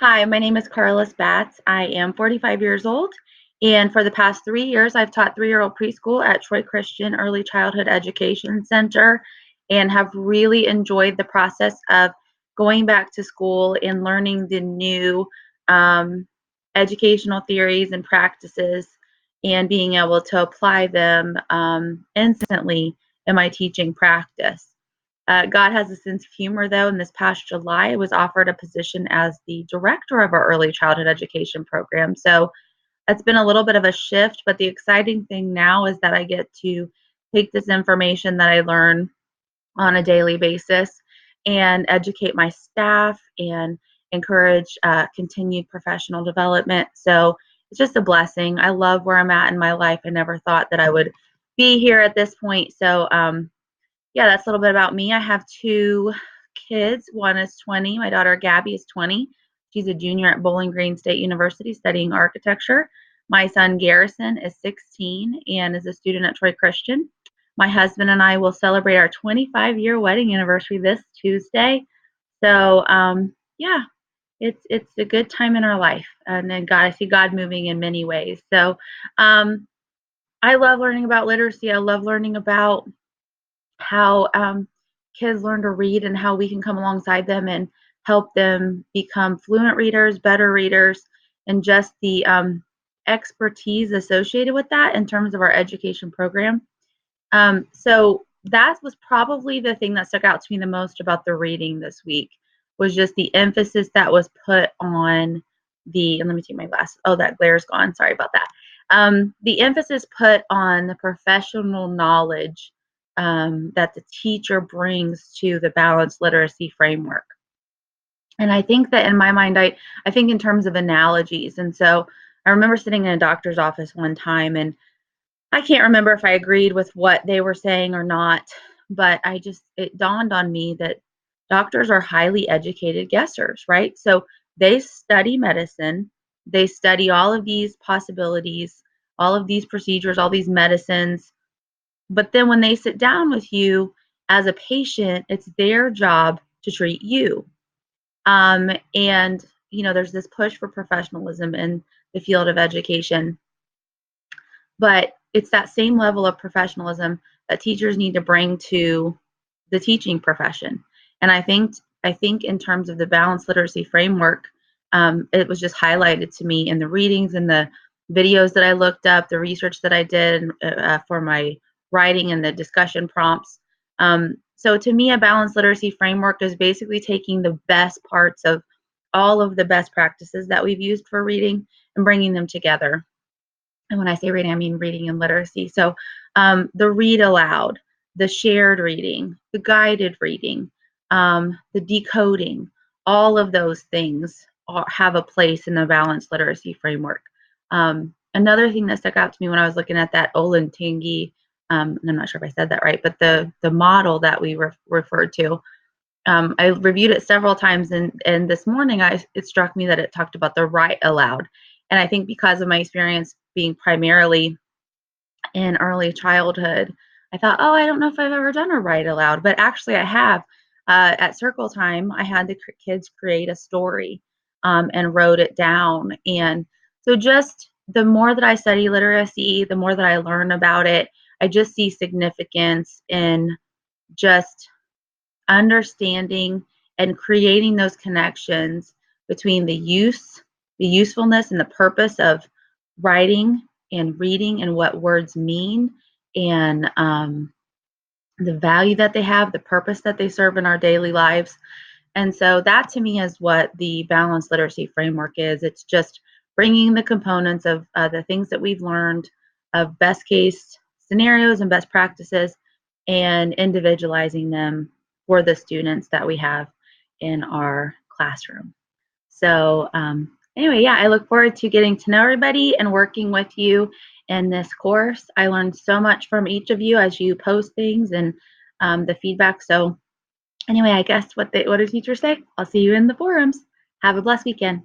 Hi, my name is Carla Spatz. I am 45 years old, and for the past 3 years, I've taught 3-year-old preschool at Troy Christian Early Childhood Education Center and have really enjoyed the process of going back to school and learning the new um, educational theories and practices and being able to apply them instantly in my teaching practice. God has a sense of humor, though. And this past July, I was offered a position as the director of our early childhood education program. So it's been a little bit of a shift, but the exciting thing now is that I get to take this information that I learn on a daily basis and educate my staff and encourage continued professional development. So it's just a blessing. I love where I'm at in my life. I never thought that I would be here at this point. So, yeah, that's a little bit about me. I have two kids. One is 20. My daughter Gabby is 20. She's a junior at Bowling Green State University studying architecture. My son Garrison is 16 and is a student at Troy Christian. My husband and I will celebrate our 25-year wedding anniversary this Tuesday. So, yeah, it's a good time in our life, and then I see God moving in many ways. So, I love learning about literacy. I love learning about how kids learn to read and how we can come alongside them and help them become fluent readers, better readers, and just the expertise associated with that in terms of our education program. So that was probably the thing that stuck out to me the most about the reading this week was just the emphasis that was put on and let me take my glasses. Oh, that glare's gone. Sorry about that. The emphasis put on the professional knowledge that the teacher brings to the balanced literacy framework. And I think that in my mind, I think in terms of analogies. And so I remember sitting in a doctor's office one time, and I can't remember if I agreed with what they were saying or not, but it dawned on me that doctors are highly educated guessers, right? So they study medicine, they study all of these possibilities, all of these procedures, all these medicines, but then when they sit down with you as a patient, it's their job to treat you. And there's this push for professionalism in the field of education, but it's that same level of professionalism that teachers need to bring to the teaching profession. And I think in terms of the balanced literacy framework, it was just highlighted to me in the readings and the videos that I looked up, the research that I did for my writing and the discussion prompts. So to me, a balanced literacy framework is basically taking the best parts of all of the best practices that we've used for reading and bringing them together. And when I say reading, I mean reading and literacy. So the read aloud, the shared reading, the guided reading, the decoding, all of those things have a place in the balanced literacy framework. Another thing that stuck out to me when I was looking at that Olentangy, and I'm not sure if I said that right, but the model that we referred to, I reviewed it several times, and this morning it struck me that it talked about the write aloud. And I think because of my experience being primarily in early childhood, I thought, oh, I don't know if I've ever done a write aloud, but actually I have. At circle time, I had the kids create a story and wrote it down. And so just the more that I study literacy, the more that I learn about it, I just see significance in just understanding and creating those connections between the usefulness and the purpose of writing and reading and what words mean and the value that they have, the purpose that they serve in our daily lives. And so that to me is what the balanced literacy framework is. It's just bringing the components of the things that we've learned of best case scenarios and best practices and individualizing them for the students that we have in our classroom. So anyway, yeah, I look forward to getting to know everybody and working with you in this course. I learned so much from each of you as you post things and the feedback. So anyway, I guess what do teachers say? I'll see you in the forums. Have a blessed weekend.